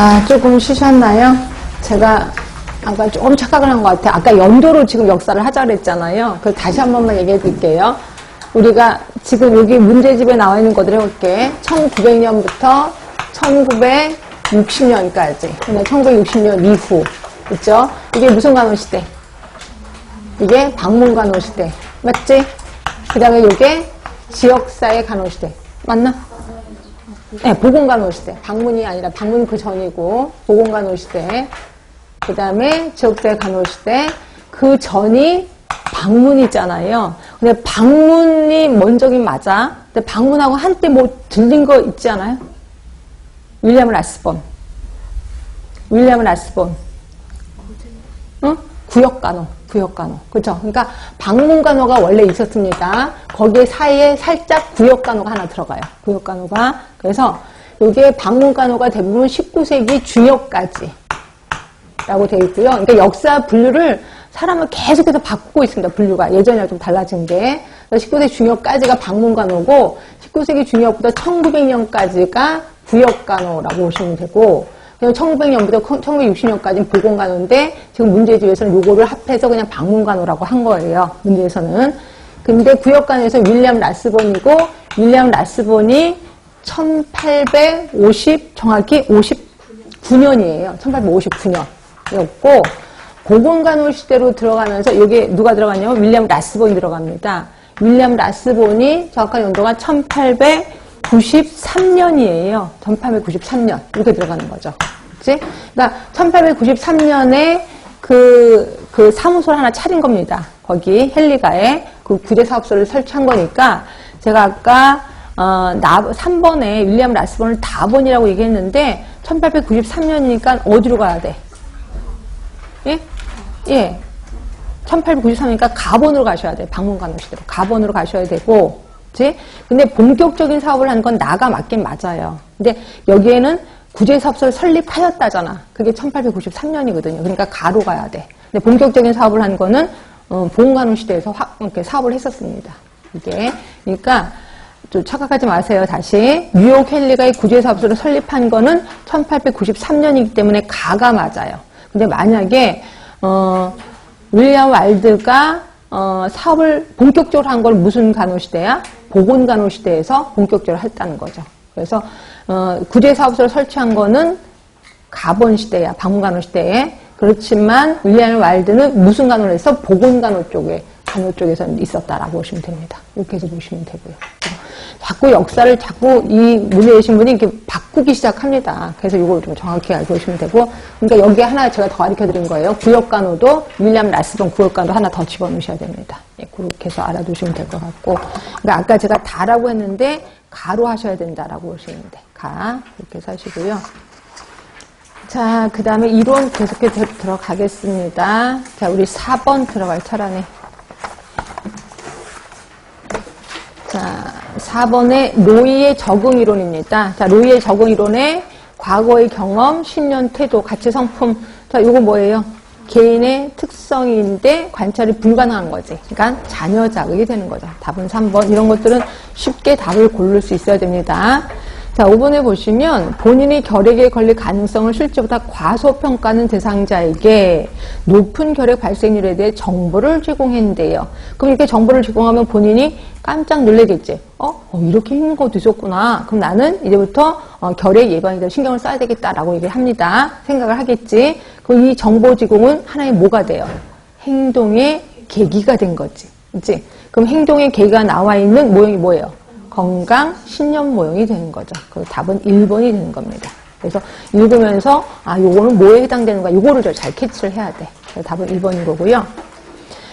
자, 조금 쉬셨나요? 제가 아까 조금 착각을 한 것 같아요. 아까 연도로 지금 역사를 하자 그랬잖아요. 그래서 다시 한 번만 얘기해 드릴게요. 우리가 지금 여기 문제집에 나와 있는 것들 해볼게. 1900년부터 1960년까지. 근데 1960년 이후. 있죠? 이게 무슨 간호시대? 이게 방문간호시대. 맞지? 그 다음에 이게 지역사회 간호시대. 맞나? 네, 보건간호시대. 방문이 아니라 방문 그 전이고, 보건간호시대. 그 다음에 지역사회 간호시대. 그 전이 방문이잖아요. 근데 방문이 먼저긴 맞아. 근데 방문하고 한때 뭐 들린 거 있지 않아요? 윌리엄 라스본. 응? 구역간호. 그죠? 그러니까 방문간호가 원래 있었습니다. 거기에 사이에 살짝 구역간호가 하나 들어가요. 구역간호가. 그래서 이게 방문간호가 대부분 19세기 중엽까지 라고 되어 있고요. 그러니까 역사 분류를 사람은 계속해서 바꾸고 있습니다. 분류가. 예전이랑 좀 달라진 게. 19세기 중엽까지가 방문간호고 19세기 중엽부터 1900년까지가 구역간호라고 보시면 되고 1900년부터 1960년까지는 보건간호인데 지금 문제집에서는 요거를 합해서 그냥 방문간호라고 한 거예요. 문제에서는. 근데 구역간호에서 윌리엄 라스본이고 윌리엄 라스본이 1850 정확히 59년이에요. 1859년이었고 보건간호 시대로 들어가면서 여기에 누가 들어갔냐면 윌리엄 라스본이 들어갑니다. 윌리엄 라스본이 정확한 연도가 1893년이에요. 1893년 이렇게 들어가는 거죠. 그치? 그러니까 1893년에 그 사무소를 하나 차린 겁니다. 거기 헬리가에 그 구제사업소를 설치한 거니까 제가 아까 3번에 윌리엄 라스본을 다본이라고 얘기했는데 1893년이니까 어디로 가야 돼? 예? 예. 1893년이니까 가본으로 가셔야 돼. 방문간호 시대로. 가본으로 가셔야 되고 그치? 근데 본격적인 사업을 한 건 나가 맞긴 맞아요. 근데 여기에는 구제사업소를 설립하였다잖아. 그게 1893년이거든요. 그러니까 가로 가야 돼. 근데 본격적인 사업을 한 거는 보건간호 시대에서 이렇게 사업을 했었습니다. 이게. 그러니까 좀 착각하지 마세요. 다시. 뉴욕 헬리가 이 구제사업소를 설립한 거는 1893년이기 때문에 가가 맞아요. 근데 만약에 윌리엄 와일드가 사업을 본격적으로 한 걸 무슨 간호시대야? 보건간호시대에서 본격적으로 했다는 거죠. 그래서 구제사업소를 설치한 거는 가본시대야. 방문간호시대에. 그렇지만 윌리엄 와일드는 무슨 간호를 해서 보건간호 쪽에서 있었다라고 보시면 됩니다. 이렇게 해서 보시면 되고요. 자꾸 역사를 이 문제 내신 분이 이렇게 바꾸기 시작합니다. 그래서 이걸 좀 정확히 알고 오시면 되고. 그러니까 여기에 하나 제가 더 가르쳐 드린 거예요. 구역간호도 윌리엄 라스본 구역간호 하나 더 집어넣으셔야 됩니다. 예, 그렇게 해서 알아두시면 될 것 같고. 그러니까 아까 제가 다라고 했는데 가로 하셔야 된다라고 보시면 돼. 가. 이렇게 해서 하시고요. 자, 그 다음에 이론 계속해서 들어가겠습니다. 자, 우리 4번 들어갈 차례네. 자, 4번에 로이의 적응 이론입니다. 자, 로이의 적응 이론에 과거의 경험, 신년 태도, 가치 성품. 자, 이거 뭐예요? 개인의 특성인데 관찰이 불가능한 거지. 그러니까 자녀 자극이 되는 거죠. 답은 3번. 이런 것들은 쉽게 답을 고를 수 있어야 됩니다. 자, 5번에 보시면 본인이 결핵에 걸릴 가능성을 실제보다 과소평가하는 대상자에게 높은 결핵 발생률에 대해 정보를 제공했는데요. 그럼 이렇게 정보를 제공하면 본인이 깜짝 놀라겠지. 이렇게 힘든 것도 있었구나. 그럼 나는 이제부터 결핵 예방에 대해 신경을 써야 되겠다라고 얘기를 합니다. 생각을 하겠지. 그럼 이 정보 제공은 하나의 뭐가 돼요? 행동의 계기가 된 거지. 그치? 그럼 행동의 계기가 나와 있는 모형이 뭐예요? 건강 신념 모형이 되는 거죠. 그 답은 1번이 되는 겁니다. 그래서 읽으면서 요거는 뭐에 해당되는가 요거를 잘 캐치를 해야 돼. 그래서 답은 1번인 거고요.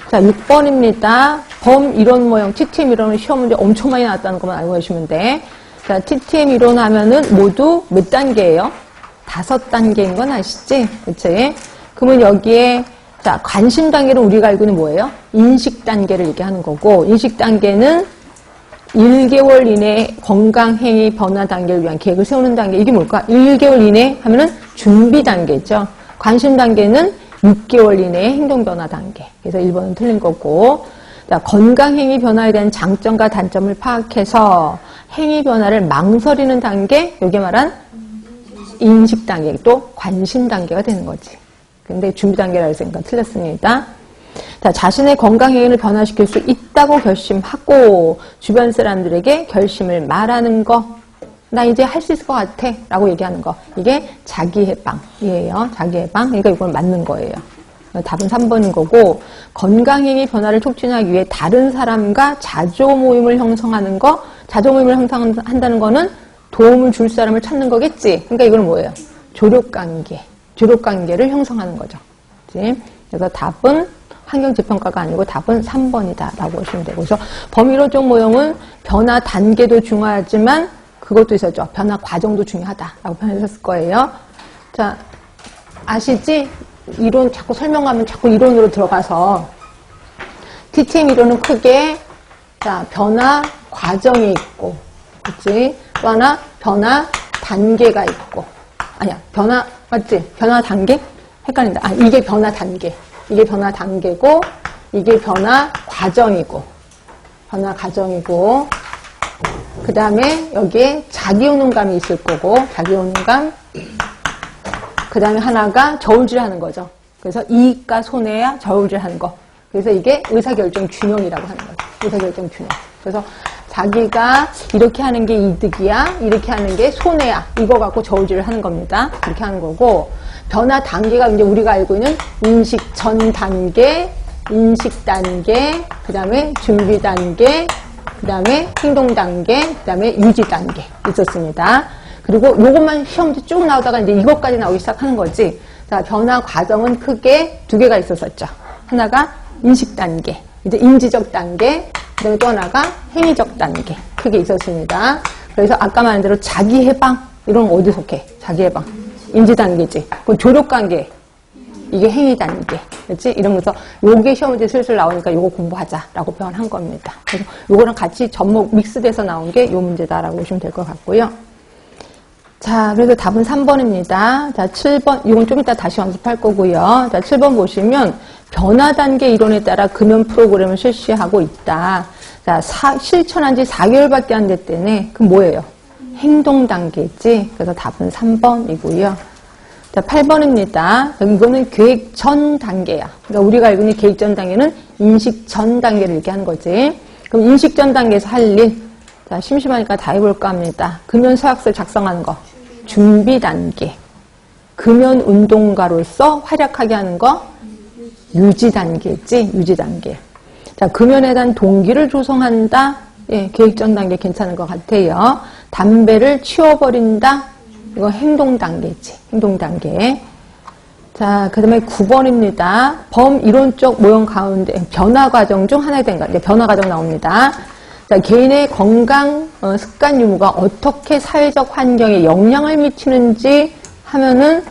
자, 6번입니다. 범 이론 모형 TTM 이론은 시험 문제 엄청 많이 나왔다는 것만 알고 계시면 돼. 자, TTM 이론 하면은 모두 몇 단계예요? 5단계인 건 아시지? 그치? 그러면 여기에 자, 관심 단계는 우리가 알고 있는 뭐예요? 인식 단계를 얘기하는 거고 인식 단계는 1개월 이내 건강행위 변화 단계를 위한 계획을 세우는 단계. 이게 뭘까? 1개월 이내 하면은 준비 단계죠. 관심 단계는 6개월 이내의 행동 변화 단계. 그래서 1번은 틀린 거고. 자, 건강행위 변화에 대한 장점과 단점을 파악해서 행위 변화를 망설이는 단계. 여기 말한 인식 단계, 또 관심 단계가 되는 거지. 근데 준비 단계라고 했으니까 틀렸습니다. 자, 자신의 건강 행위를 변화시킬 수 있다고 결심하고 주변 사람들에게 결심을 말하는 거. 나 이제 할 수 있을 것 같아 라고 얘기하는 거. 이게 자기해방이에요. 자기해방. 그러니까 이건 맞는 거예요. 답은 3번인 거고, 건강행위 변화를 촉진하기 위해 다른 사람과 자조 모임을 형성하는 거. 자조 모임을 형성한다는 거는 도움을 줄 사람을 찾는 거겠지. 그러니까 이건 뭐예요? 조력관계. 조력관계를 형성하는 거죠. 그치? 그래서 답은 환경지평가가 아니고 답은 3번이다 라고 보시면 되고, 그래서 범위론적 모형은 변화 단계도 중요하지만 그것도 있었죠. 변화 과정도 중요하다라고 표현했을 거예요. 자, 아시지? 이론 자꾸 설명하면 자꾸 이론으로 들어가서 TTM 이론은 크게 자, 변화 과정이 있고, 그치? 또 하나 변화 단계가 있고, 아니야, 변화 맞지? 변화 단계? 헷갈린다. 아, 이게 변화 단계. 이게 변화 단계고, 이게 변화 과정이고, 변화 과정이고, 그 다음에 여기에 자기효능감이 있을 거고, 자기효능감, 그 다음에 하나가 저울질 하는 거죠. 그래서 이익과 손해야 저울질 하는 거. 그래서 이게 의사결정 균형이라고 하는 거죠. 의사결정 균형. 그래서 자기가 이렇게 하는 게 이득이야, 이렇게 하는 게 손해야. 이거 갖고 저울질을 하는 겁니다. 이렇게 하는 거고, 변화 단계가 이제 우리가 알고 있는 인식 전 단계, 인식 단계, 그 다음에 준비 단계, 그 다음에 행동 단계, 그 다음에 유지 단계 있었습니다. 그리고 요것만 시험지 쭉 나오다가 이제 이것까지 나오기 시작하는 거지. 자, 변화 과정은 크게 두 개가 있었었죠. 하나가 인식 단계, 이제 인지적 단계, 그 다음에 또 하나가 행위적 단계 크게 있었습니다. 그래서 아까 말한 대로 자기 해방 이런 거 어디 속해? 자기 해방 인지 단계지. 그럼 조력 관계 이게 행위 단계, 그렇지? 이러면서 요게 시험 문제 슬슬 나오니까 요거 공부하자라고 표현한 겁니다. 그래서 요거랑 같이 접목 믹스돼서 나온 게 요 문제다라고 보시면 될 것 같고요. 자, 그래서 답은 3번입니다. 자, 7번, 이건 좀 이따 다시 연습할 거고요. 자, 7번 보시면 변화 단계 이론에 따라 금연 프로그램을 실시하고 있다. 자, 실천한 지 4개월밖에 안 됐다네. 그럼 뭐예요? 행동 단계지. 그래서 답은 3번이고요. 자, 8번입니다. 이거는 계획 전 단계야. 그러니까 우리가 알고 있는 계획 전 단계는 인식 전 단계를 이렇게 하는 거지. 그럼 인식 전 단계에서 할 일. 자, 심심하니까 다 해볼까 합니다. 금연 서약서를 작성하는 거. 준비 단계. 금연 운동가로서 활약하게 하는 거. 유지 단계지. 유지 단계. 자, 금연에 대한 동기를 조성한다. 예, 계획 전 단계 괜찮은 것 같아요. 담배를 치워버린다. 이거 행동 단계지. 행동 단계. 자, 그 다음에 9번입니다. 범이론적 모형 가운데 변화 과정 중 하나의 된가. 이제 변화 과정 나옵니다. 자, 개인의 건강 습관 유무가 어떻게 사회적 환경에 영향을 미치는지 하면은